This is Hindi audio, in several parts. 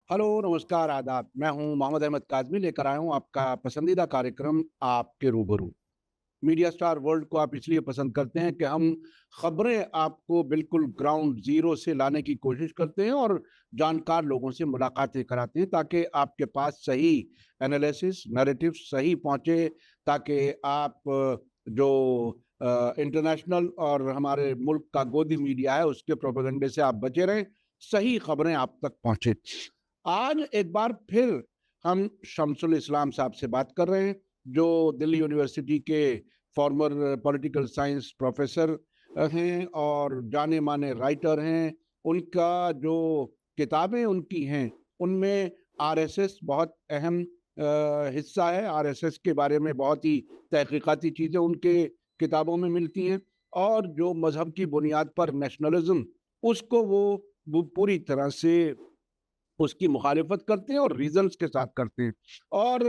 हेलो, नमस्कार, आदाब। मैं हूँ मोहम्मद अहमद काज़मी, लेकर आया हूँ आपका पसंदीदा कार्यक्रम आपके रूबरू। मीडिया स्टार वर्ल्ड को आप इसलिए पसंद करते हैं कि हम खबरें आपको बिल्कुल ग्राउंड ज़ीरो से लाने की कोशिश करते हैं और जानकार लोगों से मुलाकातें कराते हैं ताकि आपके पास सही एनालिसिस, नैरेटिव सही पहुँचे, ताकि आप जो इंटरनेशनल और हमारे मुल्क का गोदी मीडिया है, उसके प्रोपेगेंडे से आप बचे रहें, सही खबरें आप तक पहुँचे। आज एक बार फिर हम शमसुल इस्लाम साहब से बात कर रहे हैं, जो दिल्ली यूनिवर्सिटी के फॉर्मर पॉलिटिकल साइंस प्रोफेसर हैं और जाने माने राइटर हैं। उनका जो किताबें उनकी हैं, उनमें आरएसएस बहुत अहम हिस्सा है। आरएसएस के बारे में बहुत ही तहकीकाती चीज़ें उनके किताबों में मिलती हैं और जो मज़हब की बुनियाद पर नेशनलिज्म, उसको वो पूरी तरह से उसकी मुखालिफत करते हैं और रीजंस के साथ करते हैं। और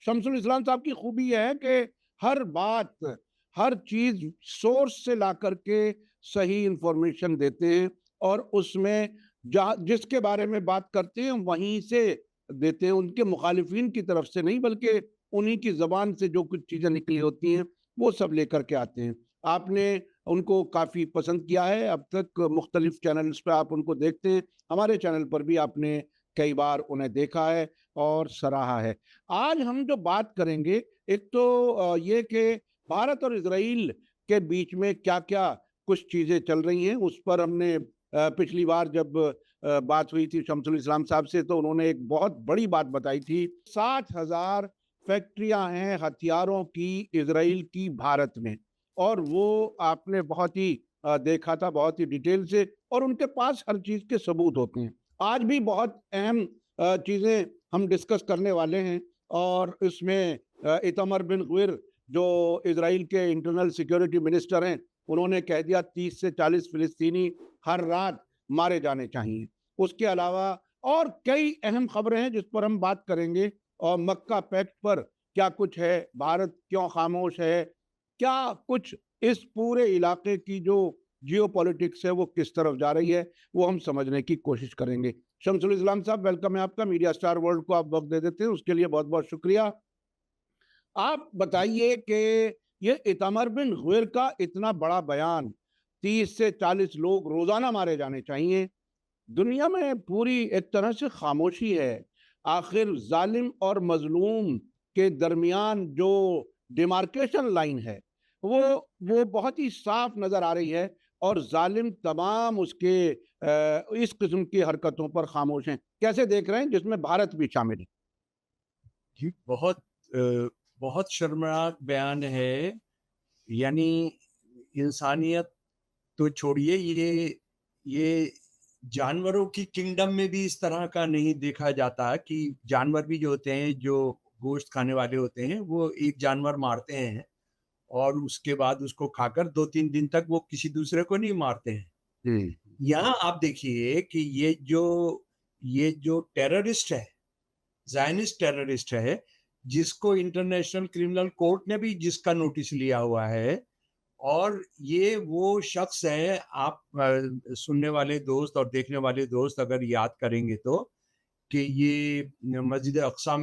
शमसुल इस्लाम साहब की खूबी यह है कि हर बात, हर चीज सोर्स से ला करके सही इंफॉर्मेशन देते हैं और उसमें जहाँ जिसके बारे में बात करते हैं वहीं से देते हैं, उनके मुखालिफिन की तरफ से नहीं, बल्कि उन्हीं की जबान से जो कुछ चीजें निकली होती हैं वो सब लेकर के आते हैं। आपने उनको काफी पसंद किया है, अब तक मुख्तलिफ चैनल्स पे आप उनको देखते हैं। हमारे चैनल पर भी आपने कई बार उन्हें देखा है और सराहा है। आज हम जो बात करेंगे, एक तो ये कि भारत और इज़राइल के बीच में क्या-क्या कुछ चीज़ें चल रही हैं, उस पर हमने पिछली बार जब बात हुई थी शमसुल इस्लाम साहब से, तो उन्होंने एक बहुत बड़ी बात बताई थी। 60,000 फैक्ट्रियाँ हैं हथियारों की, इज़राइल की भारत में, और वो आपने बहुत ही देखा था बहुत ही डिटेल से, और उनके पास हर चीज़ के सबूत होते हैं। आज भी बहुत अहम चीज़ें हम डिस्कस करने वाले हैं और इसमें इतमर बिन गविर, जो इजराइल के इंटरनल सिक्योरिटी मिनिस्टर हैं, उन्होंने कह दिया 30 से 40 फिलिस्तीनी हर रात मारे जाने चाहिए। उसके अलावा और कई अहम खबरें हैं जिस पर हम बात करेंगे, और मक्का पैक्ट पर क्या कुछ है, भारत क्यों खामोश है, क्या कुछ इस पूरे इलाके की जो जियोपॉलिटिक्स है वो किस तरफ जा रही है, वो हम समझने की कोशिश करेंगे। शमसुल इस्लाम साहब, वेलकम है आपका। मीडिया स्टार वर्ल्ड को आप वक्त दे देते हैं, उसके लिए बहुत बहुत शुक्रिया। आप बताइए कि ये इतामर बिन गविर का इतना बड़ा बयान, 30 से 40 लोग रोजाना मारे जाने चाहिए, दुनिया में पूरी एक तरह से खामोशी है। आखिर जालिम और मजलूम के दरमियान जो डिमार्केशन लाइन है, वो वो बहुत ही साफ नजर आ रही है, और जालिम तमाम उसके इस किस्म की हरकतों पर खामोश हैं। कैसे देख रहे हैं, जिसमें भारत भी शामिल है? जी, बहुत शर्मनाक बयान है। यानी इंसानियत तो छोड़िए, ये जानवरों की किंगडम में भी इस तरह का नहीं देखा जाता कि जानवर भी जो होते हैं, जो गोश्त खाने वाले होते हैं, वो एक जानवर मारते हैं और उसके बाद उसको खाकर 2-3 दिन तक वो किसी दूसरे को नहीं मारते हैं। जी। यहाँ आप देखिए कि ये जो टेररिस्ट है, ज़ायनिस्ट टेररिस्ट है, जिसको इंटरनेशनल क्रिमिनल कोर्ट ने भी जिसका नोटिस लिया हुआ है, और ये वो शख्स है। आप सुनने वाले दोस्त और देखने वाले दोस्त अगर याद करेंगे तो, कि ये मस्जिद अक़सा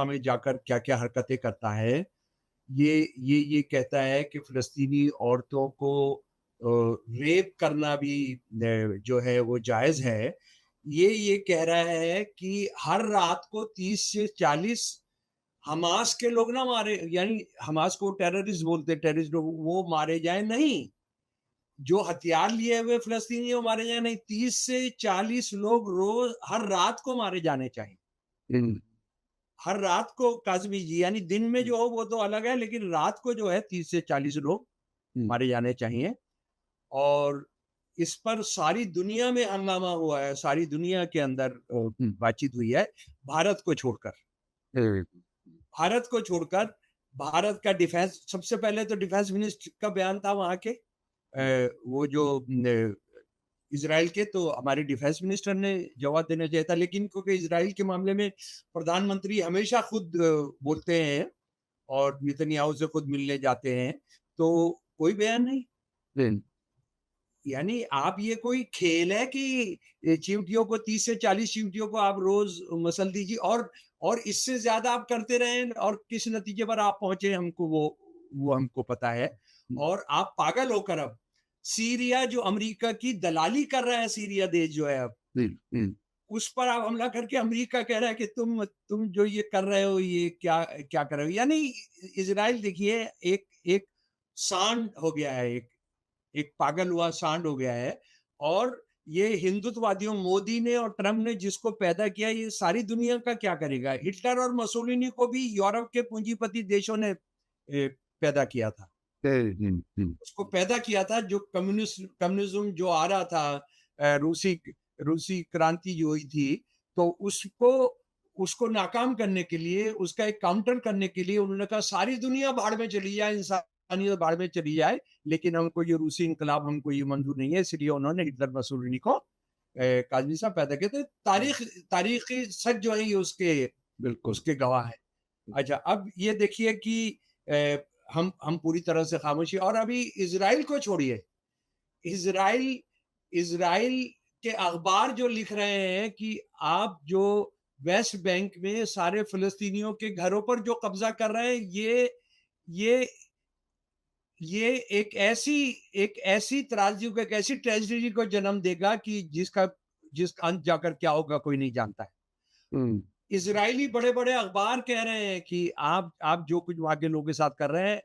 में जाकर क्या-क्या हरकतें करता है। ये कहता है कि फ़लस्तीनी औरतों को रेप करना भी जो है वो जायज़ है। ये कह रहा है कि हर रात को 30 से 40 हमास के लोग ना मारे, यानी हमास को टेररिस्ट बोलते हैं, टेररिस्ट लोग वो मारे जाएँ नहीं। जो हथियार लिए हुए फ़लस्तीनी वो मारे जाएँ नहीं, 30 से 40 लोग रोज़ हर रात को मारे जाने चाहिए। हम्म। हर रात को काज़मी जी, यानी दिन में जो हो वो तो अलग है, लेकिन रात को जो है 30 से 40 लोग हम्म। मारे जाने चाहिए। और इस पर सारी दुनिया में हंगामा हुआ है, सारी दुनिया के अंदर हम्म। बातचीत हुई है, भारत को छोड़कर। हम्म। भारत को छोड़कर भारत का डिफेंस, सबसे पहले तो डिफेंस मिनिस्टर का बयान था वहाँ के, वो जो इज़राइल के, तो हमारे डिफेंस मिनिस्टर ने जवाब देना चाहिए था, लेकिन क्योंकि इज़राइल के मामले में प्रधानमंत्री हमेशा खुद बोलते हैं और नेतन्याहू से खुद मिलने जाते हैं, तो कोई बयान नहीं। हम्म। यानी आप ये कोई खेल है कि चींटियों को 30 से 40 चींटियों को आप रोज मसल दीजिए और इससे ज्यादा आप करते रहें और किस नतीजे पर आप पहुंचे हमको वो हमको पता है। और आप पागल होकर अब सीरिया जो अमेरिका की दलाली कर रहा है, सीरिया देश जो है अब उस पर आप हमला करके अमेरिका कह रहा है कि तुम जो ये कर रहे हो ये क्या क्या कर रहे हो। यानी इजराइल देखिए एक एक सांड हो गया है, एक पागल हुआ सांड हो गया है। और ये हिंदुत्ववादियों मोदी ने और ट्रम्प ने जिसको पैदा किया, ये सारी दुनिया का क्या करेगा। हिटलर और मसोलिनी को भी यूरोप के पूंजीपति देशों ने पैदा किया था, उसको पैदा किया था। जो कम्युनिज्म जो आ रहा था, रूसी क्रांति जो हुई थी, तो उसको नाकाम करने के लिए, उसका एक काउंटर करने के लिए उन्होंने कहा सारी दुनिया भाड़ में चली जाए, इंसानियत भाड़ में चली जाए, लेकिन हमको ये रूसी इनकलाब हमको ये मंजूर नहीं है। इसलिए उन्होंने हिटलर मसोलिनी को काजमी साहब पैदा किया। तो तारीखी सच जो है ये उसके गवाह है। अच्छा, अब ये देखिए कि हम पूरी तरह से खामोशी। और अभी इजराइल को छोड़िए, इजराइल के अखबार जो लिख रहे हैं कि आप जो वेस्ट बैंक में सारे फिलिस्तीनियों के घरों पर जो कब्जा कर रहे हैं, ये एक ऐसी त्रासदी को, एक ऐसी ट्रेजेडी को जन्म देगा कि जिसका अंत जाकर क्या होगा कोई नहीं जानता है। इजरायली बड़े बड़े अखबार कह रहे हैं कि आप जो कुछ वहां के लोगों के साथ कर रहे हैं,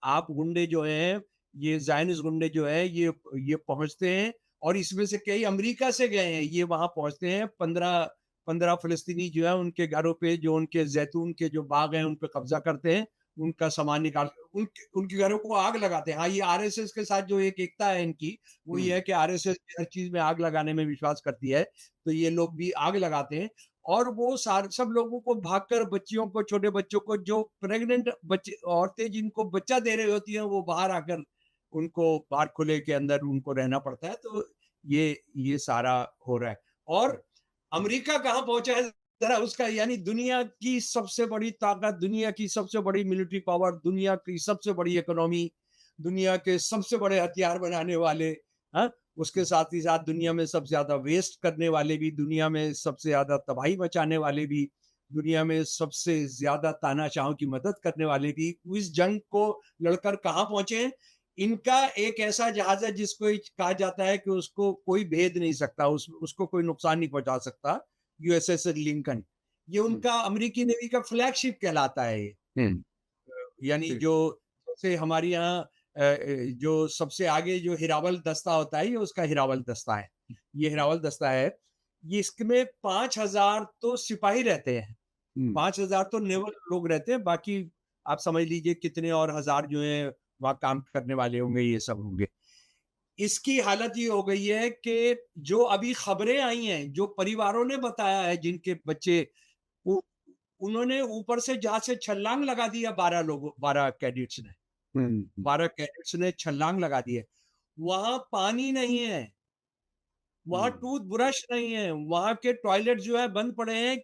आप गुंडे जो हैं, ये ज़ायनिस्ट गुंडे जो है, ये पहुंचते हैं और इसमें से कई अमेरिका से गए हैं, ये वहां पहुंचते हैं। 15 फिलिस्तीनी जो है उनके घरों पे, जो उनके जैतून के जो बाग हैं उन पे कब्जा करते हैं, उनका सामान निकाल उनके घरों को आग लगाते हैं। हाँ, ये आरएसएस के साथ जो एक एकता है इनकी, वो ये है कि आरएसएस हर चीज में आग लगाने में विश्वास करती है, तो ये लोग भी आग लगाते हैं। और वो सब लोगों को भागकर, बच्चियों को, छोटे बच्चों को, जो प्रेग्नेंट बच्चे औरतें जिनको बच्चा दे रही होती हैं, वो बाहर आकर उनको बाहर खुले के अंदर उनको रहना पड़ता है। तो ये सारा हो रहा है। और अमेरिका कहाँ पहुंचा है जरा उसका, यानी दुनिया की सबसे बड़ी ताकत, दुनिया की सबसे बड़ी मिलिट्री पावर, दुनिया की सबसे बड़ी इकोनॉमी, दुनिया के सबसे बड़े हथियार बनाने वाले, हाँ, उसके साथ ही साथ दुनिया में सबसे ज्यादा वेस्ट करने वाले भी, दुनिया में सबसे ज्यादा तबाही मचाने वाले भी, दुनिया में सबसे ज्यादा तानाशाहों की मदद करने वाले भी, इस जंग को लड़कर कहाँ पहुंचे हैं। इनका एक ऐसा जहाज है जिसको कहा जाता है कि उसको कोई भेद नहीं सकता, उसको कोई नुकसान नहीं पहुंचा सकता, यूएसएस लिंकन। ये उनका अमेरिकी नेवी का फ्लैगशिप कहलाता है ये। यानी जो जैसे हमारे यहाँ जो सबसे आगे जो हिरावल दस्ता होता है, ये उसका हिरावल दस्ता है। ये हिरावल दस्ता है, ये इसमें 5,000 तो सिपाही रहते हैं, 5,000 तो नेवल लोग रहते हैं, बाकी आप समझ लीजिए कितने और हजार जो है वहां काम करने वाले होंगे, ये सब होंगे। इसकी हालत ये हो गई है कि जो अभी खबरें आई हैं, जो परिवारों ने बताया है जिनके बच्चे, उन्होंने ऊपर से जहाज से छलांग लगा दिया, 12 कैडेट्स ने, 12 कैडेट्स ने छलांग लगा दी है। वहां पानी नहीं है, वहां टूथ ब्रश नहीं है, वहां के टॉयलेट जो है बंद पड़े हैं,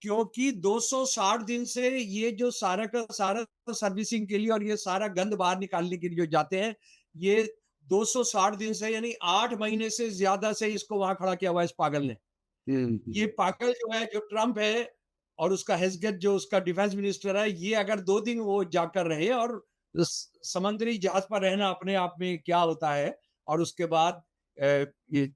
क्योंकि 260 दिन से ये जो सारा का सारा सर्विसिंग के लिए और ये सारा गंद बाहर निकालने के लिए जो जाते हैं, ये 260 दिन से, यानी 8 महीने से ज्यादा से इसको वहां खड़ा किया हुआ है इस पागल ने। ये पागल जो है, जो ट्रम्प है, और उसका हेस्गेट जो उसका डिफेंस मिनिस्टर है, ये अगर 2 दिन वो जाकर रहे, और समुद्री जहाज पर रहना अपने आप में क्या होता है, और उसके बाद ये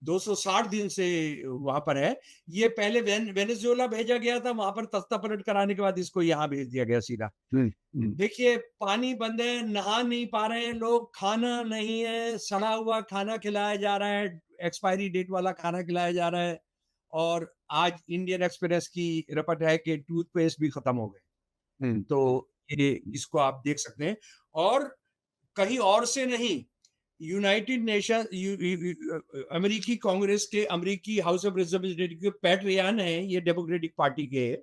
260 दिन से वहां पर है। ये पहले वेनेजुएला भेजा गया था, वहां पर तख्ता पलट कराने के बाद इसको यहाँ भेज दिया गया सीधा। देखिए, पानी बंद है, नहा नहीं पा रहे हैं लोग, खाना नहीं है, सड़ा हुआ खाना खिलाया जा रहा है, एक्सपायरी डेट वाला खाना खिलाया जा रहा है। और आज इंडियन एक्सप्रेस की रिपोर्ट है कि टूथपेस्ट भी खत्म हो गए। तो ये इसको आप देख सकते हैं। और कहीं और से नहीं, यूनाइटेड नेशन, अमेरिकी कांग्रेस के, अमेरिकी हाउस ऑफ रिप्रेजेंटेटिव के पैट रियान है, ये डेमोक्रेटिक पार्टी के,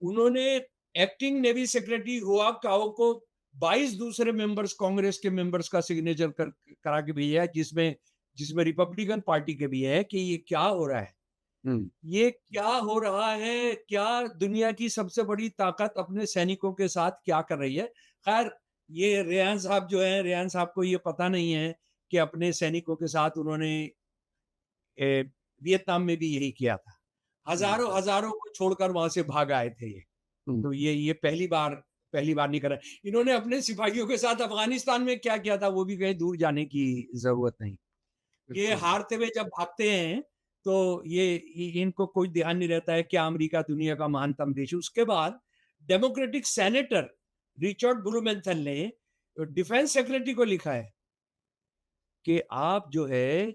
उन्होंने एक्टिंग नेवी सेक्रेटरी हुआ काओ को 22 दूसरे मेंबर्स, कांग्रेस के मेंबर्स का सिग्नेचर करा के भेजा है, जिसमें रिपब्लिकन पार्टी के भी है, कि ये क्या हो रहा है, ये क्या हो रहा है, क्या दुनिया की सबसे बड़ी ताकत अपने सैनिकों के साथ क्या कर रही है। खैर, ये रेहान साहब जो है, रेहान साहब को ये पता नहीं है कि अपने सैनिकों के साथ उन्होंने वियतनाम में भी यही किया था। हज़ारों हज़ारों को छोड़कर वहाँ से भाग आए थे ये। हुँ, तो ये पहली बार नहीं करा। इन्होंने अपने सिपाहियों के साथ अफ़गानिस्तान में क्या किया था, वो भी कहीं दूर जाने की ज़रूरत नहीं। ये बिल्कुल। हारते हुए जब भागते हैं, तो ये इनको कोई ध्यान नहीं रहता है, क्या अमेरिका दुनिया का महानतम देश है। उसके बाद डेमोक्रेटिक सेनेटर रिचर्ड ब्लूमेंथल ने डिफेंस सेक्रेटरी को लिखा है कि आप जो है,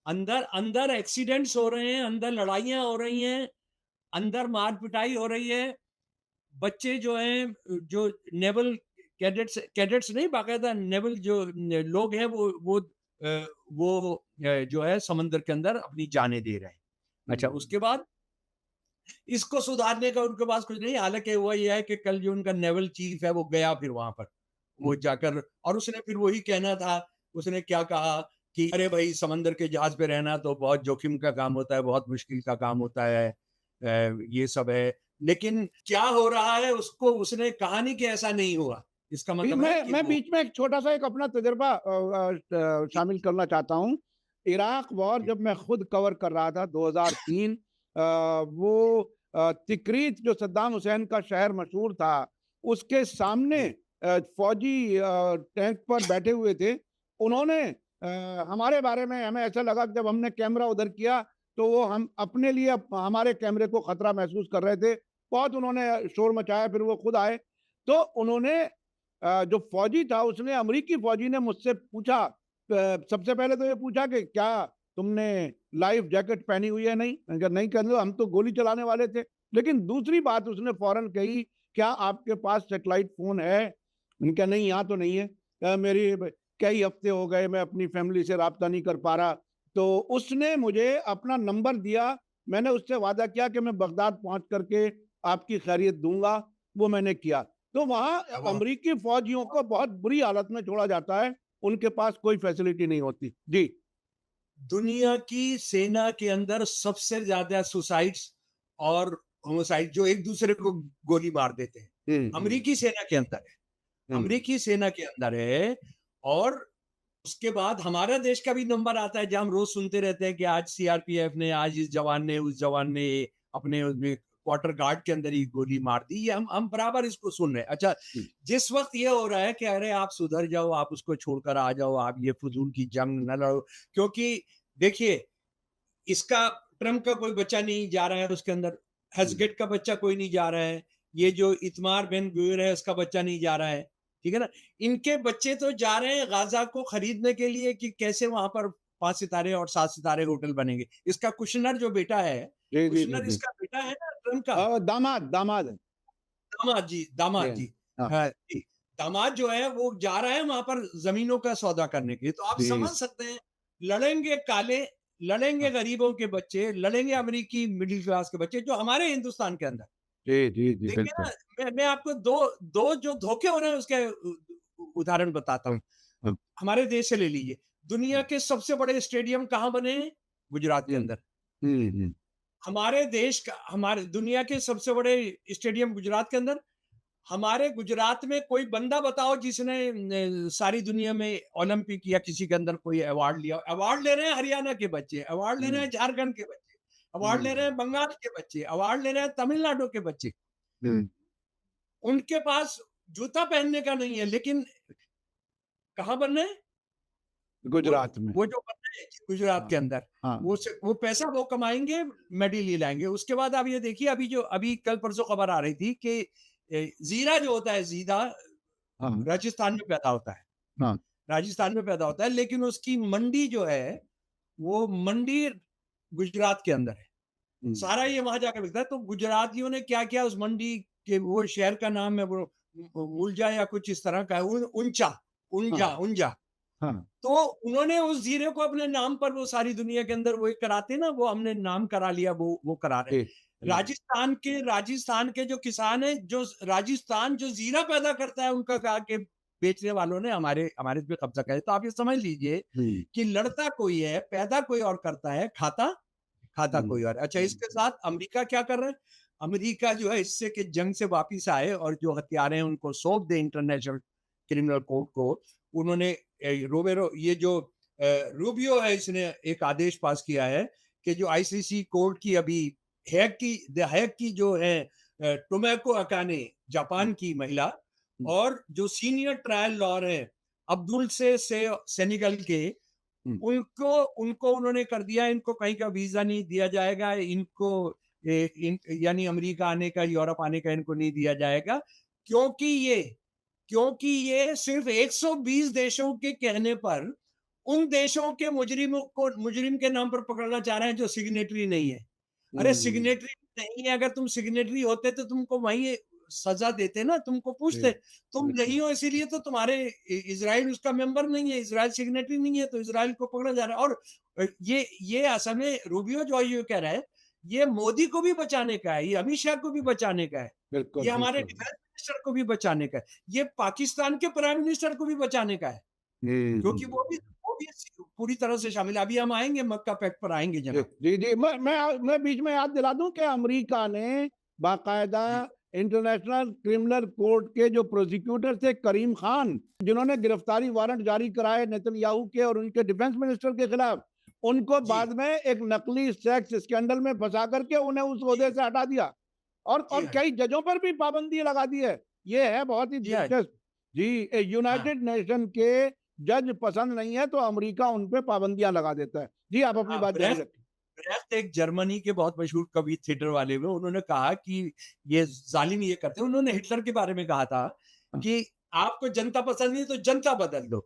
अंदर अंदर एक्सीडेंट्स हो रहे हैं, अंदर लड़ाइयाँ हो रही हैं, अंदर मार-पिटाई हो रही है। बच्चे जो हैं, जो नेवल कैडेट्स नहीं, बाकायदा नेवल जो लोग हैं, जो है समंदर के अंदर अपनी जानें दे रहे हैं। अच्छा, हुँ, उसके बाद इसको सुधारने का उनके पास कुछ नहीं, हालाँकि हुआ ये है कि कल जो उनका नेवल चीफ है वो गया फिर वहाँ पर। हुँ, वो जाकर और उसने फिर वही कहना था, उसने क्या कहा कि अरे भाई, समंदर के जहाज़ पे रहना तो बहुत जोखिम का काम होता है, बहुत मुश्किल का काम होता है। ये सब है। लेकिन क्या हो रहा है उसको उसने कहा नहीं कि ऐसा नहीं हुआ। इसका जी, मतलब है कि मैं वो बीच में एक छोटा-सा एक अपना तजुर्बा शामिल करना चाहता हूँ। इराक वॉर जब मैं खुद कवर कर रहा था 2003, वो तिक्रीत जो सद्दाम हुसैन का शहर मशहूर था, उसके सामने जी, फ़ौजी टैंक पर बैठे हुए थे। उन्होंने हमारे बारे में हमें ऐसा लगा कि जब हमने कैमरा उधर किया, तो वो हम अपने लिए हमारे कैमरे को खतरा महसूस कर रहे थे। बहुत उन्होंने शोर मचाया, फिर वो खुद आए। तो उन्होंने जो फौजी था उसने अमेरिकी फौजी ने मुझसे पूछा, सबसे पहले तो ये पूछा कि क्या तुमने लाइफ जैकेट पहनी हुई है? नहीं। मैंने कहा नहीं, कर लो, हम तो गोली चलाने वाले थे। लेकिन दूसरी बात उसने फौरन कही, क्या आपके पास सैटेलाइट फोन है? मैंने कहा नहीं, यहाँ तो नहीं है। मेरी कई हफ्ते हो गए, मैं अपनी फैमिली से राब्ता नहीं कर पा रहा। तो उसने मुझे अपना नंबर दिया। मैंने उससे वादा किया कि मैं बगदाद पहुंच करके आपकी खैरियत दूंगा। वो मैंने किया। तो वहाँ बहुत अमेरिकी फौजियों को बहुत बुरी हालत में छोड़ा जाता है, उनके पास कोई फैसिलिटी नहीं होती। जी। दुनिया की सेना के अंदर सबसे ज़्यादा सुसाइड्स और होमिसाइड जो एक दूसरे को गोली मार देते हैं, हुँ, हुँ, अमेरिकी सेना के अंदर है। हुँ। अमेरिकी सेना के अंदर है। और उसके बाद हमारा देश का भी नंबर आता है, जहाँ हम रोज सुनते रहते हैं कि आज सीआरपीएफ ने, आज इस जवान ने, उस जवान ने अपने उसमें क्वार्टर गार्ड के अंदर ही गोली मार दी। ये हम बराबर इसको सुन रहे हैं। अच्छा, हुँ, जिस वक्त ये हो रहा है कि अरे आप सुधर जाओ, आप उसको छोड़कर आ जाओ, आप ये फजूल की जंग न लड़ो, क्योंकि देखिए, इसका ट्रम्प का कोई बच्चा नहीं जा रहा है उसके अंदर, हुँ, हेस्गेट का बच्चा कोई नहीं जा रहा है, ये जो इतमार बिन गुवेर है उसका बच्चा नहीं जा रहा है, ठीक है ना? इनके बच्चे तो जा रहे हैं गाजा को खरीदने के लिए कि कैसे वहां पर 5 सितारे और 7 सितारे होटल बनेंगे। इसका कुशनर जो बेटा है, जी, जी, जी, कुशनर जी। इसका बेटा है ना ट्रम्प का, दामाद दामाद है। जी, दामाद जी, हाँ, हाँ जी। दामाद जो है वो जा रहा है वहां पर जमीनों का सौदा करने के लिए। तो आप समझ जी, सकते हैं, लड़ेंगे काले, लड़ेंगे हाँ, गरीबों के बच्चे, लड़ेंगे अमेरिकी मिडिल क्लास के बच्चे जो हमारे हिंदुस्तान के अंदर। जी, जी, जी, देखिए बिल्कुल। ना, मैं आपको दो दो जो धोखे हो रहे हैं उसके उदाहरण बताता हूँ। हाँ, हमारे देश से ले लीजिए, दुनिया के सबसे बड़े स्टेडियम कहाँ बने हैं? गुजरात के हुँ, अंदर। हुँ, हुँ, हमारे देश का, हमारे दुनिया के सबसे बड़े स्टेडियम गुजरात के अंदर। हमारे गुजरात में कोई बंदा बताओ जिसने सारी दुनिया में ओलंपिक या किसी के अंदर कोई अवार्ड लिया। अवार्ड ले रहे हैं हरियाणा के बच्चे, अवार्ड ले रहे हुँ, हैं झारखंड के बच्चे, अवार्ड ले रहे हुँ, हैं बंगाल के बच्चे, अवार्ड ले रहे हैं तमिलनाडु के बच्चे। हुँ, उनके पास जूता पहनने का नहीं है, लेकिन कहाँ बन रहे हैं? वो गुजरात में। वो जो बन रहे हैं गुजरात हाँ, के अंदर, हाँ, वो पैसा वो कमाएँगे, मेडल ये लाएँगे। उसके बाद आप ये देखिए, अभी कल परसों खबर आ रही थी कि जीरा जो होता है, जीरा हाँ, राजस्थान में पैदा होता है। हाँ, राजस्थान में पैदा होता है, लेकिन उसकी मंडी जो है, वो मंडी गुजरात के अंदर है। हुँ, सारा ये वहाँ जाकर बिकता है। तो गुजरातियों ने क्या किया, उस मंडी के, वो शहर का नाम है वो मुलजा या कुछ इस तरह का है, उंचा, हाँ, उंजा। हाँ, तो उन्होंने उस जीरे को अपने नाम पर, वो सारी दुनिया के अंदर वो एक कराते ना, वो हमने नाम करा लिया, वो करा रहे हैं। जी, जी, राजस्थान के जो किसान है, जो राजस्थान जो जीरा पैदा करता है, उनका कहा कि बेचने वालों ने हमारे हमारे पे कब्जा किया है। तो आप ये समझ लीजिए हुँ, कि लड़ता कोई है, पैदा कोई और करता है, खाता खाता हुँ, कोई और है। अच्छा, हुँ, इसके साथ अमेरिका क्या कर रहा है? अमेरिका जो है, इससे कि जंग से वापिस आए और जो हथियार हैं उनको सौंप दे इंटरनेशनल क्रिमिनल कोड को उन्होंने रोबेरो ये जो रूबियो है, इसने एक आदेश पास किया है कि जो आईसीसी कोर्ट की अभी हैक की जो है टोमैको अकाने, जापान की महिला, और जो सीनियर ट्रायल लॉयर है अब्दुल से सेनेगल के, उनको उनको उन्होंने कर दिया, इनको कहीं का वीजा नहीं दिया जाएगा, इनको यानी अमेरिका आने का, यूरोप आने का इनको नहीं दिया जाएगा, क्योंकि ये सिर्फ 120 देशों के कहने पर उन देशों के मुजरिम के नाम पर पकड़ना चाह रहे हैं जो सिग्नेटरी नहीं है। अरे सिग्नेटरी नहीं है, अगर तुम सिग्नेटरी होते तो तुमको वही सजा देते ना, तुमको पूछते, तुम नहीं हो इसीलिए तो तुम्हारे इजराइल उसका मेंबर नहीं है, इजराइल सिग्नेटरी नहीं है, तो इजराइल को पकड़ा जा रहा है। और ये असल में रूबियो जो ये कह रहा है, ये मोदी को भी बचाने का है, ये अमित शाह को भी बचाने का है, ये हमारे डिफेंस मिनिस्टर को भी बचाने का है, ये पाकिस्तान के प्राइम मिनिस्टर को भी बचाने का है, क्योंकि वो भी पूरी तरह से शामिल है। अभी हम आएंगे, मक्का पैक्ट पर आएंगे जनाब। जी जी, मैं बीच में याद दिला दूं कि अमेरिका ने बाकायदा इंटरनेशनल क्रिमिनल कोर्ट के जो प्रोसिक्यूटर थे करीम खान, जिन्होंने गिरफ्तारी वारंट जारी कराए नेतन्याहू के और उनके डिफेंस मिनिस्टर के खिलाफ, उनको बाद में एक नकली सेक्स स्कैंडल में फंसा करके उन्हें उस ओहदे से हटा दिया, और कई जजों पर भी पाबंदी लगा दी है। ये है बहुत ही दिलचस्प जी। यूनाइटेड नेशन के जज पसंद नहीं है तो अमेरिका उन पे पाबंदियां लगा देता है। जी, आप अपनी बात जारी रखें। ब्रेख्त एक जर्मनी के बहुत मशहूर कवि, थिएटर वाले में, उन्होंने कहा कि ये जालिम ये करते हैं। उन्होंने हिटलर के बारे में कहा था कि आपको जनता पसंद नहीं तो जनता बदल दो,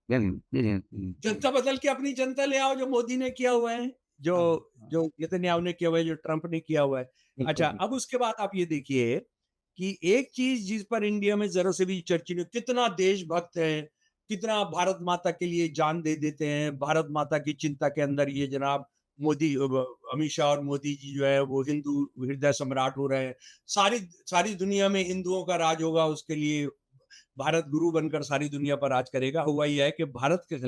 जनता बदल के अपनी जनता ले आओ, जो मोदी ने किया हुआ है, जो नेतन्याहू ने किया हुआ है, जो ट्रंप ने किया हुआ है। अच्छा, अब उसके बाद आप ये देखिए कि एक चीज जिस पर इंडिया में जरा से भी चर्चा नहीं, कितना देशभक्त है, कितना भारत माता के लिए जान दे देते हैं, भारत माता की चिंता के अंदर ये जनाब मोदी, अमित शाह और मोदी जी जो है वो हिंदू हृदय सम्राट हो रहे हैं। सारी दुनिया में हिंदुओं का राज होगा, उसके लिए भारत गुरु बनकर सारी दुनिया पर राज करेगा। हुआ यह है कि भारत के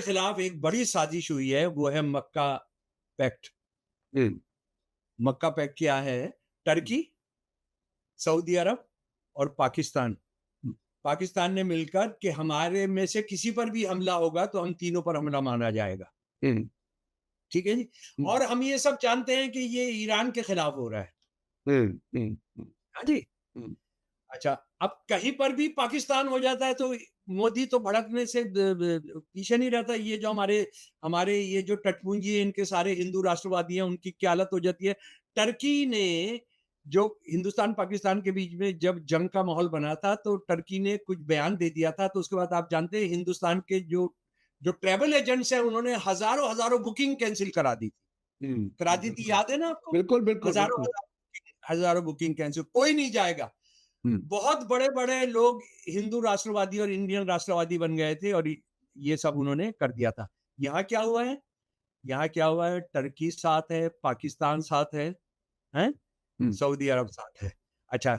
खिलाफ एक बड़ी साजिश हुई है, वो है मक्का पैक्ट। मक्का पैक्ट क्या है? टर्की, सऊदी अरब और पाकिस्तान ने मिलकर कि हमारे में से किसी पर भी हमला होगा तो हम तीनों पर हमला माना जाएगा। ठीक है जी। और हम ये सब जानते हैं कि ये ईरान के खिलाफ हो रहा है। हाँ जी। अच्छा, अब कहीं पर भी पाकिस्तान हो जाता है तो मोदी तो भड़कने से पीछे नहीं रहता। ये जो हमारे ये जो टटपुंजी है, इनके सारे हिंदू राष्ट्रवादी हैं, उनकी क्या हालत हो जाती है। टर्की ने, जो हिंदुस्तान पाकिस्तान के बीच में जब जंग का माहौल बना था, तो टर्की ने कुछ बयान दे दिया था, तो उसके बाद आप जानते हैं हिंदुस्तान के जो ट्रैवल एजेंट्स हैं, उन्होंने हजारों बुकिंग कैंसिल करा दी थी। याद है ना आपको? बिल्कुल हजारों बुकिंग कैंसिल, कोई नहीं जाएगा। बहुत बड़े लोग हिंदू राष्ट्रवादी और इंडियन राष्ट्रवादी बन गए थे, और ये सब उन्होंने कर दिया था। यहाँ क्या हुआ है? टर्की साथ है, पाकिस्तान साथ है, सऊदी अरब साथ है। अच्छा,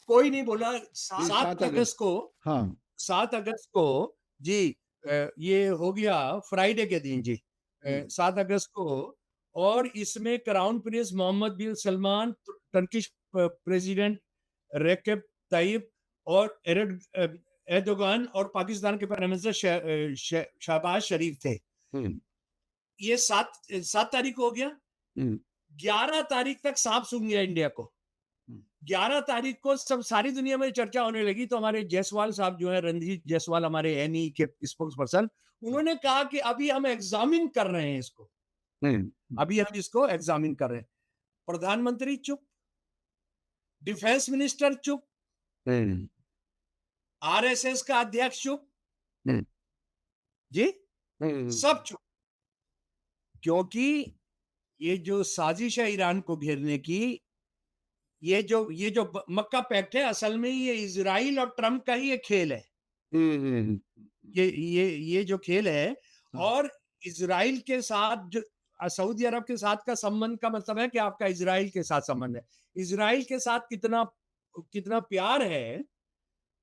कोई नहीं बोला 7 अगस्त को। हाँ, 7 अगस्त को जी, ये हो गया फ्राइडे के दिन जी, 7 अगस्त को। और इसमें क्राउन प्रिंस मोहम्मद बिन सलमान, टर्किश प्रेसिडेंट रेकेप ताइब और एर्दोगान और पाकिस्तान के प्राइम मिनिस्टर शहबाज शरीफ थे। ये 7 तारीख को हो गया। 11 तारीख तक सांप सूंघ गया इंडिया को। 11 तारीख को सब सारी दुनिया में चर्चा होने लगी, तो हमारे जायसवाल साहब जो है, रणजीत जायसवाल, हमारे एनई के स्पोक्स पर्सन, उन्होंने कहा कि अभी हम एग्जामिन कर रहे हैं इसको, अभी हम इसको एग्जामिन कर रहे हैं। प्रधानमंत्री चुप, डिफेंस मिनिस्टर चुप, आरएसएस का अध्यक्ष चुप, जी सब चुप, क्योंकि ये जो साजिश है ईरान को घेरने की, ये जो मक्का पैक्ट है, असल में ये इजराइल और ट्रंप का ही एक खेल है। ये जो खेल है, और इजराइल के साथ जो सऊदी अरब के साथ का संबंध का मतलब है कि आपका इजराइल के साथ संबंध है। इजराइल के साथ कितना प्यार है,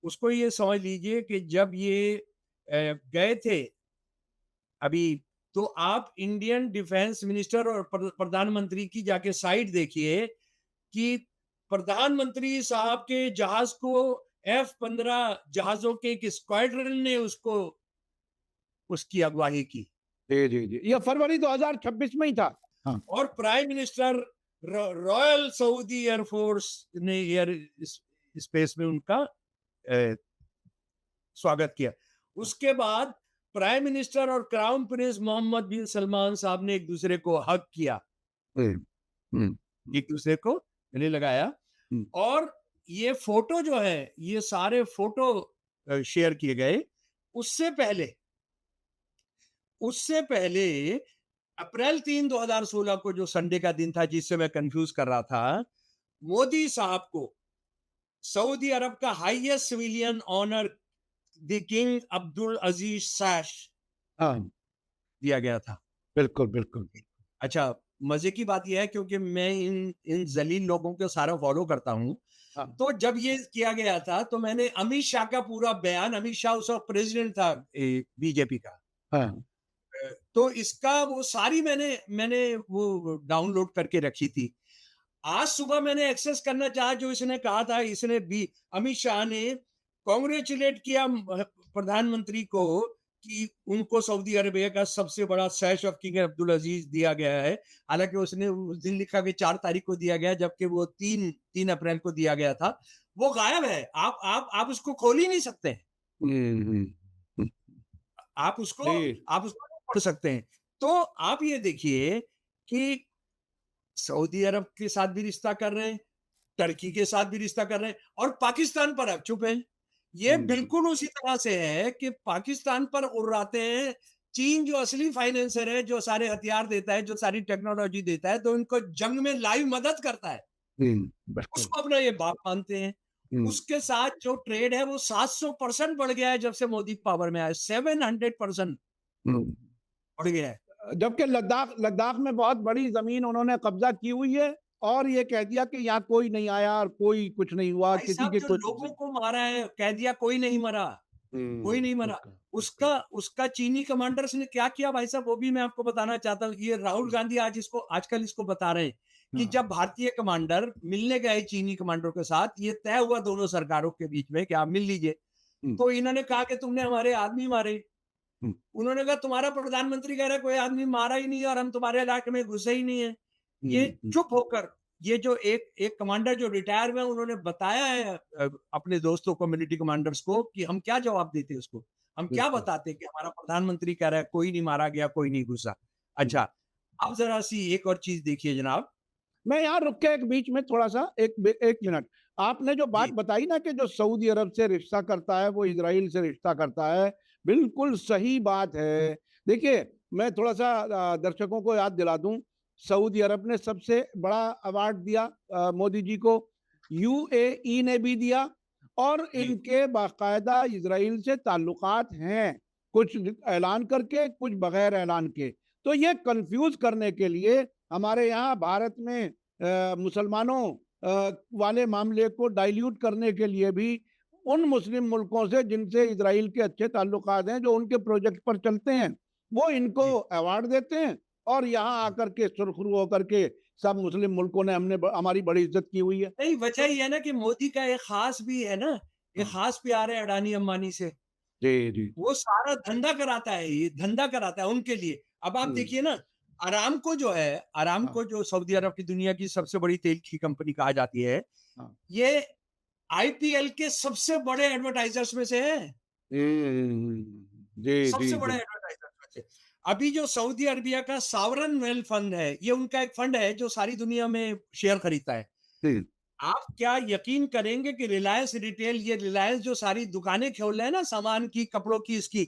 उसको ये समझ लीजिए कि जब ये गए थे अभी, तो आप इंडियन डिफेंस मिनिस्टर और प्रधानमंत्री की जाके साइड देखिए कि प्रधानमंत्री साहब के जहाज को F-15 जहाजों के एक स्क्वाड्रन ने उसकी अगुवाई की। जी जी जी, ये फरवरी 2026 में ही था। हाँ। और prime minister royal Saudi air force ने एयर स्पेस में उनका स्वागत किया। उसके बाद प्राइम मिनिस्टर और क्राउन प्रिंस मोहम्मद बिन सलमान साहब ने एक दूसरे को हग किया, एक दूसरे को गले लगाया। और ये फोटो जो है, ये सारे फोटो शेयर किए गए। उससे पहले अप्रैल 3, 2016 को, जो संडे का दिन था जिससे मैं कंफ्यूज कर रहा था, मोदी साहब को सऊदी अरब का highest civilian honour the king Abdul Aziz sash दिया गया था। बिल्कुल बिल्कुल। अच्छा, मजे की बात यह है, क्योंकि मैं इन जलील लोगों को सारा फॉलो करता हूँ, तो जब ये किया गया था तो मैंने अमित शाह का पूरा बयान, अमित शाह उस वक्त प्रेसिडेंट था बीजेपी का, तो इसका वो सारी मैंने वो डाउनलोड करके रखी थी। आज सुबह मैंने एक्सेस करना चाहा, जो इसने कहा था, इसने भी अमित शाह ने कांग्रेचुलेट किया प्रधानमंत्री को कि उनको सऊदी अरेबिया का सबसे बड़ा सैश ऑफ किंग अब्दुल अजीज दिया गया है। हालांकि उसने उस दिन लिखा कि 4 तारीख को दिया गया, जबकि वो 3 अप्रैल को दिया गया था। वो गायब है, आप उसको खोल ही नहीं सकते, आप उसको पढ़ सकते हैं। तो आप ये देखिए कि सऊदी अरब के साथ भी रिश्ता कर रहे हैं, टर्की के साथ भी रिश्ता कर रहे हैं, और पाकिस्तान पर अब चुप हैं। ये बिल्कुल उसी तरह से है कि पाकिस्तान पर उड़ाते हैं। चीन जो असली फाइनेंसर है, जो सारे हथियार देता है, जो सारी टेक्नोलॉजी देता है, तो इनको जंग में लाइव मदद करता है, उसको अपना ये बाप मानते हैं। उसके साथ जो ट्रेड है वो 700% बढ़ गया है जब से मोदी पावर में आया, 700% बढ़ गया है। जबकि लद्दाख में बहुत बड़ी जमीन उन्होंने कब्जा की हुई है, और ये कह दिया कि यहाँ कोई नहीं आया और कोई कुछ नहीं हुआ, किसी के जो लोगों को मारा है, कह दिया कोई नहीं मरा, कोई नहीं मरा। उसका चीनी कमांडर्स ने क्या किया भाई साहब, वो भी मैं आपको बताना चाहता हूँ। ये राहुल गांधी आजकल इसको बता रहे हैं कि जब भारतीय कमांडर मिलने गए चीनी कमांडरों के साथ, ये तय हुआ दोनों सरकारों के बीच में कि आप मिल लीजिए, तो इन्होंने कहा कि तुमने हमारे आदमी मारे। उन्होंने कहा तुम्हारा प्रधानमंत्री कह रहा है कोई आदमी मारा ही नहीं और हम तुम्हारे इलाके में घुसे ही नहीं है। ये चुप होकर, ये जो एक कमांडर जो रिटायर हुए, उन्होंने बताया है अपने दोस्तों को, मिलिट्री कमांडर्स को, कि हम क्या जवाब देते उसको, हम क्या बताते कि हमारा प्रधानमंत्री कह रहा है कोई नहीं मारा गया, कोई नहीं घुसा। अच्छा, अब जरा सी एक और चीज देखिए जनाब, मैं यहाँ रुक के एक बीच में थोड़ा सा एक मिनट, आपने जो बात बताई ना कि जो सऊदी अरब से रिश्ता करता है वो इजराइल से रिश्ता करता है, बिल्कुल सही बात है। देखिए, मैं थोड़ा सा दर्शकों को याद दिला दूं, सऊदी अरब ने सबसे बड़ा अवार्ड दिया मोदी जी को, यूएई ने भी दिया, और इनके बाकायदा इजराइल से ताल्लुकात हैं, कुछ ऐलान करके, कुछ बगैर ऐलान के। तो ये कंफ्यूज करने के लिए हमारे यहाँ भारत में मुसलमानों वाले मामले को डाइल्यूट करने के लिए भी उन मुस्लिम मुल्कों से जिनसे इजराइल के अच्छे ताल्लुकात हैं, जो उनके प्रोजेक्ट पर चलते हैं, वो इनको अवार्ड देते हैं, और यहाँ आकर के सुरखरू होकर के सब मुस्लिम मुल्कों ने हमारी बड़ी इज्जत की हुई है। नहीं, वजह ये है ना कि मोदी का एक खास भी है ना, एक खास प्यार है अडानी अंबानी से। जी जी, वो सारा धंधा कराता है, ये धंधा कराता है उनके लिए। अब आप देखिए ना, अरामको जो है, अरामको जो सऊदी अरब की दुनिया की सबसे बड़ी तेल की कंपनी कहा जाती है, ये आईपीएल के सबसे बड़े एडवर्टाइजर्स में से है। सबसे बड़े एडवर्टाइजर्स में से। अभी जो सऊदी अरबिया का सॉवरेन वेल्थ फंड है, ये उनका एक फंड है जो सारी दुनिया में शेयर खरीदता है। आप क्या यकीन करेंगे कि रिलायंस रिटेल, ये रिलायंस जो सारी दुकानें खोल रहे हैं ना, सामान की, कपड़ों की, इसकी,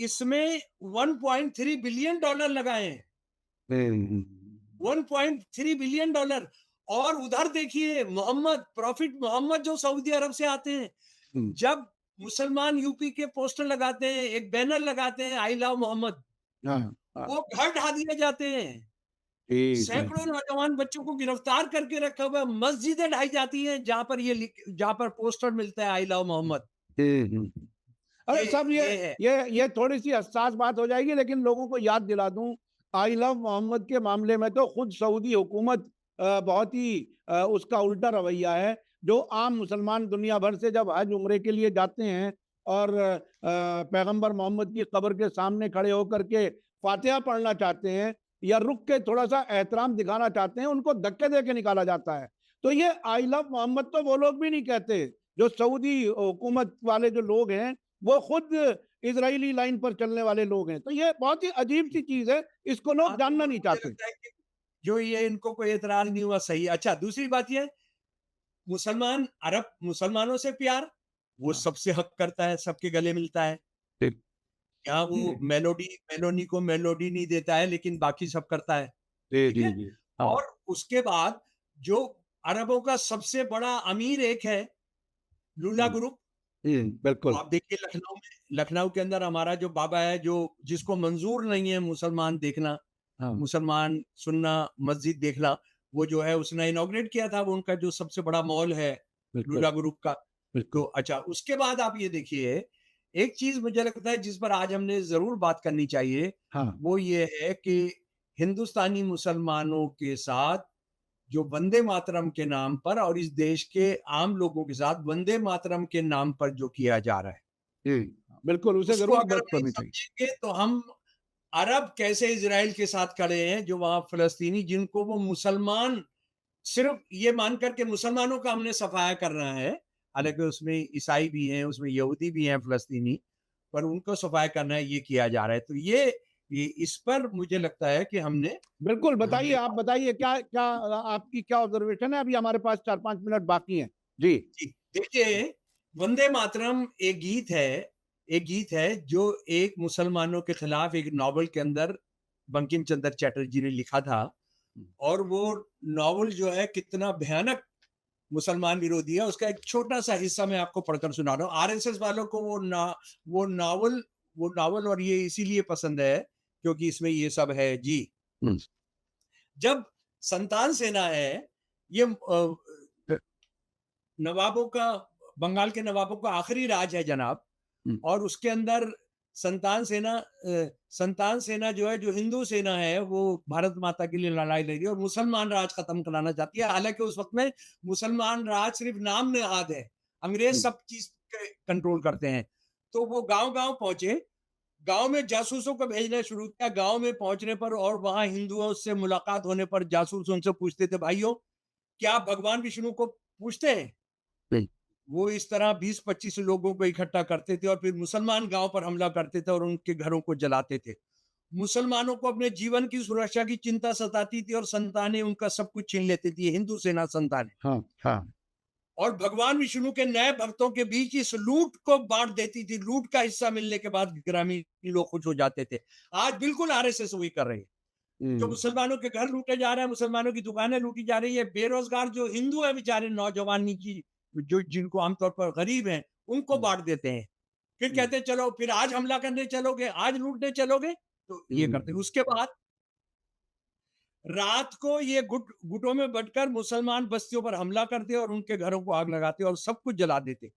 इसमें $1.3 बिलियन लगाए हैं, $1.3 बिलियन। और उधर देखिए प्रॉफिट मोहम्मद जो सऊदी अरब से आते हैं, जब मुसलमान यूपी के पोस्टर लगाते हैं, एक बैनर लगाते हैं आई लव मोहम्मद, वो घर ढा दिए जाते हैं। सैकड़ों नौजवान बच्चों को गिरफ्तार करके रखा हुआ, मस्जिदें ढाई जाती हैं जहां पर पोस्टर मिलता है आई लव मोहम्मद। अरे सब ये थोड़ी सी हसास बात हो जाएगी, लेकिन लोगों को याद दिला दूं, आई लव मोहम्मद के मामले में तो खुद सऊदी हुकूमत बहुत ही उसका उल्टा रवैया है। जो आम मुसलमान दुनिया भर से जब हज उम्रे के लिए जाते हैं और पैगंबर मोहम्मद की कब्र के सामने खड़े होकर के फातिहा पढ़ना चाहते हैं या रुक के थोड़ा सा एहतराम दिखाना चाहते हैं, उनको धक्के दे के निकाला जाता है। तो ये आई लव मोहम्मद तो वो लोग भी नहीं कहते, जो सऊदी हुकूमत वाले जो लोग हैं वो खुद इजरायली लाइन पर चलने वाले लोग हैं। तो ये बहुत ही अजीब सी चीज है, इसको हाँ, लोग तो जानना वो नहीं मुझे चाहते। लगता है कि जो ये इनको कोई एतराज नहीं हुआ सही। अच्छा, दूसरी बात ये, मुसलमान अरब मुसलमानों से प्यार वो हाँ, सबसे हक करता है, सबके गले मिलता है। ठीक। यहाँ वो मेलोडी को मेलोडी नहीं देता है, लेकिन बाकी सब करता है। जी ठीक जी है? जी। हाँ। और उसके बाद जो अरबों का सबसे बड़ा अमीर एक है, लुला ग्रुप। बिल्कुल। आप देखिए लखनऊ के अंदर हमारा जो बाबा है, जो जिसको मंजूर नहीं है मुसलमान देखना, हाँ। मुसलमान सुनना, मस्जिद देखना, वो जो है उसने इनॉग्रेट किया था, वो उनका जो सबसे बड़ा मॉल है बिल्कुल। लुला ग्रुप का। तो बिल्कुल। अच्छा, उसके बाद आप ये देखिए, एक चीज मुझे लगता है जिस पर आज हमने जरूर बात करनी चाहिए, हाँ। वो ये है कि हिंदुस्तानी मुसलमानों के साथ जो वंदे मातरम के नाम पर और इस देश के आम लोगों के साथ वंदे मातरम के नाम पर जो किया जा रहा है, जी, बिल्कुल उसे उसको जरूर अगर हम बंद नहीं करनी चाहिए। समझेंगे तो हम अरब कैसे इजराइल के साथ खड़े हैं, जो वहां फलस्तीनी, जिनको वो मुसलमान सिर्फ ये मान करके मुसलमानों का हमने सफाया करना है, हालांकि उसमें ईसाई भी हैं, उसमें यहूदी भी हैं फलस्तीनी, पर उनको सफाया करना है, ये किया जा रहा है। तो ये इस पर मुझे लगता है कि हमने बिल्कुल बताइए, हमने आप बताइए क्या क्या आपकी क्या ऑब्जर्वेशन है? अभी हमारे पास 4-5 मिनट बाकी हैं। जी। जी, देखिए, वंदे मातरम एक गीत है जो एक मुसलमानों के खिलाफ एक नॉवल के अंदर बंकिम चंद्र चटर्जी ने लिखा था। और वो नॉवल जो है कितना भयानक मुसलमान विरोधी है, उसका एक छोटा सा हिस्सा मैं आपको पढ़कर सुना रहा हूँ। आरएसएस वालों को वो नॉवल वो नॉवल और ये इसीलिए पसंद है क्योंकि इसमें ये सब है जी। हम्म। जब संतान सेना है, ये नवाबों का, बंगाल के नवाबों का आखिरी राज है जनाब। हम्म। और उसके अंदर संतान सेना जो है, जो हिंदू सेना है, वो भारत माता के लिए लड़ाई लड़ रही है और मुसलमान राज खत्म कराना चाहती है। हालांकि उस वक्त में मुसलमान राज सिर्फ नाम नेहाद है, अंग्रेज हम्म। सब चीज कंट्रोल करते हैं। तो वो गांव गांव पहुंचे, गांव में जासूसों को भेजना शुरू किया। गांव में पहुंचने पर और वहां हिंदुओं से मुलाकात होने पर जासूस उनसे पूछते थे, भाइयों क्या आप भगवान विष्णु को पूछते हैं? जी। वो इस तरह 20-25 लोगों को इकट्ठा करते थे और फिर मुसलमान गांव पर हमला करते थे और उनके घरों को जलाते थे। मुसलमानों को अपने जीवन की सुरक्षा की चिंता सताती थी और संतानें उनका सब कुछ छीन लेती थी, हिंदू सेना संतानें। हाँ। हाँ। और भगवान विष्णु के नए भक्तों के बीच इस लूट को बांट देती थी। लूट का हिस्सा मिलने के बाद ग्रामीण लोग खुश हो जाते थे। आज बिल्कुल आरएसएस वही कर रही है। जो हम्म। मुसलमानों के घर लूटे जा रहे हैं, मुसलमानों की दुकानें लूटी जा रही है, बेरोजगार जो हिंदू है बेचारे नौजवान नीची, जो जिनको आमतौर पर गरीब हैं, उनको हम्म। बांट देते हैं। फिर हम्म। कहते हैं चलो फिर आज हमला करने चलोगे, आज लूटने चलोगे, तो ये करते हैं। उसके बाद रात को ये गुटों में बंटकर मुसलमान बस्तियों पर हमला करते और उनके घरों को आग लगाते और सब कुछ जला देते।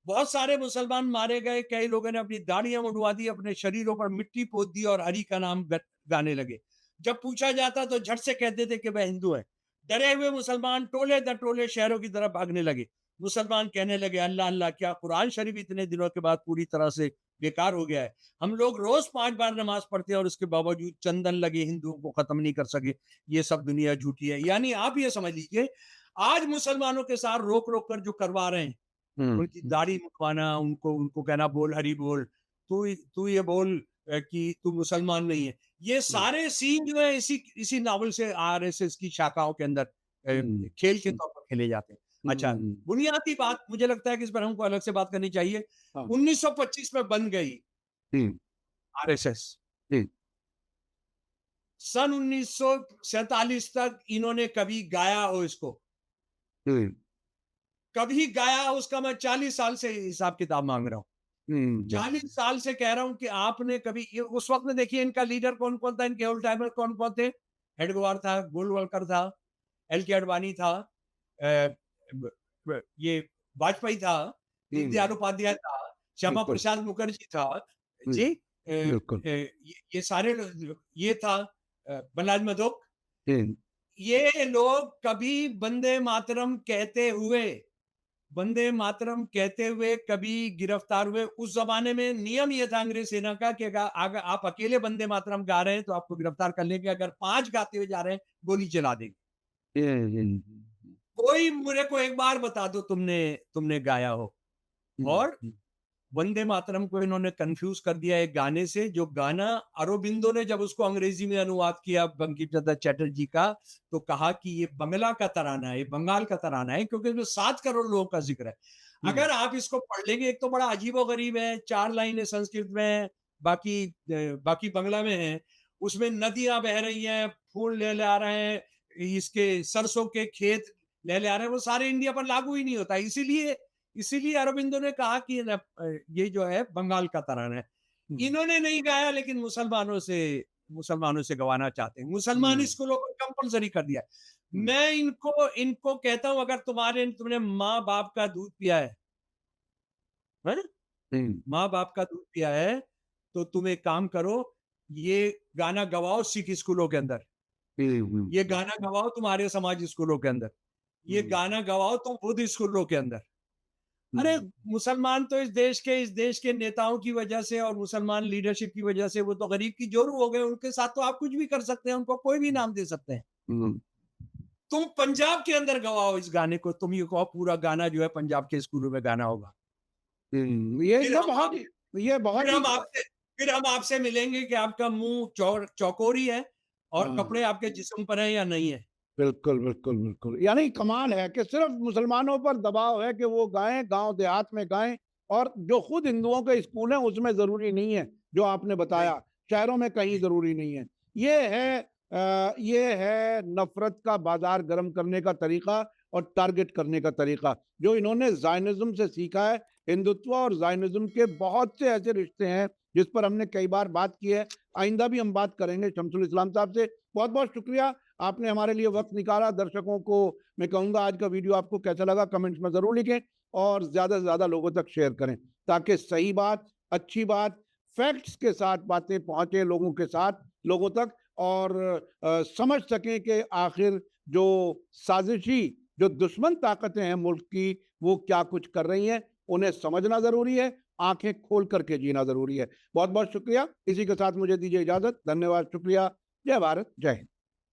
बहुत सारे मुसलमान मारे गए, कई लोगों ने अपनी दाढ़ियां उड़वा दी, अपने शरीरों पर मिट्टी पोत दी और हरि का नाम गाने लगे। जब पूछा जाता तो झट से कहते थे कि वह हिंदू है। डरे हुए मुसलमान टोले दर टोले शहरों की तरफ भागने लगे। मुसलमान कहने लगे, अल्लाह अल्लाह, क्या कुरान शरीफ इतने दिनों के बाद पूरी तरह से बेकार हो गया है? हम लोग रोज 5 बार नमाज पढ़ते हैं और उसके बावजूद चंदन लगे हिंदुओं को खत्म नहीं कर सके। ये सब दुनिया झूठी है। यानी आप ये समझ लीजिए, आज मुसलमानों के साथ रोक रोक कर जो करवा रहे हैं, उनकी हम्म। दाढ़ी मुंडवाना, उनको उनको कहना बोल हरि बोल, तू तू ये बोल कि तू मुसलमान नहीं है। ये हम्म। सारे सीन जो है इसी इसी नावल से आरएसएस की शाखाओं के अंदर हम्म। खेल के तौर पर खेले जाते हैं। अच्छा, हम्म। बुनियादी बात मुझे लगता है कि इस पर हमको अलग से बात करनी चाहिए। हाँ। 1925 में बन गई हम्म। आरएसएस। जी। सन 1947 तक इन्होंने कभी गाया हो इसको, हम्म। कभी गाया हो उसका मैं 40 साल से हिसाब किताब मांग रहा हूं। हम्म। 40 साल से कह रहा हूं कि आपने कभी उस वक्त में देखिए इनका लीडर कौन कौन था, इनके ओल्ड टाइमर कौन कौन थे। हेडगेवार था, गोलवलकर था, एल के अडवाणी था, ये वाजपेयी था, दीनदयाल उपाध्याय था, श्यामा बिल्कुल। प्रसाद मुखर्जी था हम्म। जी। बिल्कुल। ये सारे ये था, बनराज मधोक। हम्म। ये लोग कभी वंदे मातरम कहते हुए वंदे मातरम कहते हुए कभी गिरफ्तार हुए? उस जमाने में नियम ये था अंग्रेज सेना का कि अगर आप अकेले वंदे मातरम गा रहे हैं तो आपको गिरफ्तार कर लेंगे, अगर 5 गाते हुए जा रहे हैं गोली चला देंगे। हम्म, कोई मेरे को एक बार बता दो तुमने तुमने गाया हो। और हम्म, वंदे मातरम को इन्होंने कंफ्यूज कर दिया एक गाने से, जो गाना अरबिंदो ने जब उसको अंग्रेजी में अनुवाद किया बंकिम चंद्र चटर्जी का, तो कहा कि ये बंगला का तराना है, ये बंगाल का तराना है, क्योंकि इसमें 7 करोड़ लोगों का जिक्र है। अगर आप इसको पढ़ लेंगे, एक तो बड़ा अजीबो गरीब है, 4 लाइनें संस्कृत में है, बाकी बंगला में है। उसमें नदियां बह रही हैं, फूल ले आ रहे हैं, इसके सरसों के खेत ले आ रहे हैं, वो सारे इंडिया पर लागू ही नहीं होता। इसीलिए इसीलिए अरबिंदो ने कहा कि ये जो है बंगाल का तराना है। इन्होंने नहीं गाया, लेकिन मुसलमानों से गवाना चाहते हैं। मुसलमान स्कूलों को कंपलसरी कर दिया है। मैं इनको इनको कहता हूं, अगर तुमने माँ बाप का दूध पिया है? माँ बाप का दूध पिया है, तो तुम एक काम करो, ये गाना गवाओ सिख स्कूलों के अंदर, ये गाना गवाओ तुम्हारे समाज स्कूलों के अंदर, ये गाना गवाओ तुम बुद्ध स्कूलों के अंदर। अरे मुसलमान तो इस देश के नेताओं की वजह से और मुसलमान लीडरशिप की वजह से वो तो गरीब की जोरू हो गए। उनके साथ तो आप कुछ भी कर सकते हैं, उनको कोई भी नाम दे सकते हैं। तुम पंजाब के अंदर गवाओ इस गाने को, तुम ये कहो पूरा गाना जो है पंजाब के स्कूलों में गाना होगा। ये फिर तो हम बहुत आप- ये बहुत फिर ही हम आपसे फिर हम आपसे मिलेंगे कि आपका मुंह चौकोरी है और कपड़े आपके जिस्म पर है या नहीं है। बिल्कुल बिल्कुल बिल्कुल, यानी कमाल है कि सिर्फ मुसलमानों पर दबाव है कि वो गाएं, गांव देहात में गाएं, और जो खुद हिंदुओं के स्कूल हैं उसमें जरूरी नहीं है, जो आपने बताया शहरों में कहीं जरूरी नहीं है। ये है नफरत का बाजार गर्म करने का तरीका और टारगेट करने का तरीका, जो इन्होंने जायनिज्म से सीखा है। हिंदुत्व और जायनिज्म के बहुत से ऐसे रिश्ते हैं जिस पर हमने कई बार बात की है, आइंदा भी हम बात करेंगे। शमसुल इस्लाम साहब से बहुत बहुत शुक्रिया, आपने हमारे लिए वक्त निकाला। दर्शकों को मैं कहूंगा आज का वीडियो आपको कैसा लगा कमेंट्स में जरूर लिखें, और ज्यादा से ज्यादा लोगों तक शेयर करें, ताकि सही बात, अच्छी बात, फैक्ट्स के साथ बातें पहुंचे लोगों के साथ, लोगों तक, और समझ सकें कि आखिर जो साजिशी, जो दुश्मन ताकतें हैं मुल्क की, वो क्या कुछ कर रही हैं, उन्हें समझना जरूरी है, आंखें खोल करके जीना जरूरी है। बहुत बहुत शुक्रिया। इसी के साथ मुझे दीजिए इजाजत। धन्यवाद, शुक्रिया। जय भारत, जय हिंद।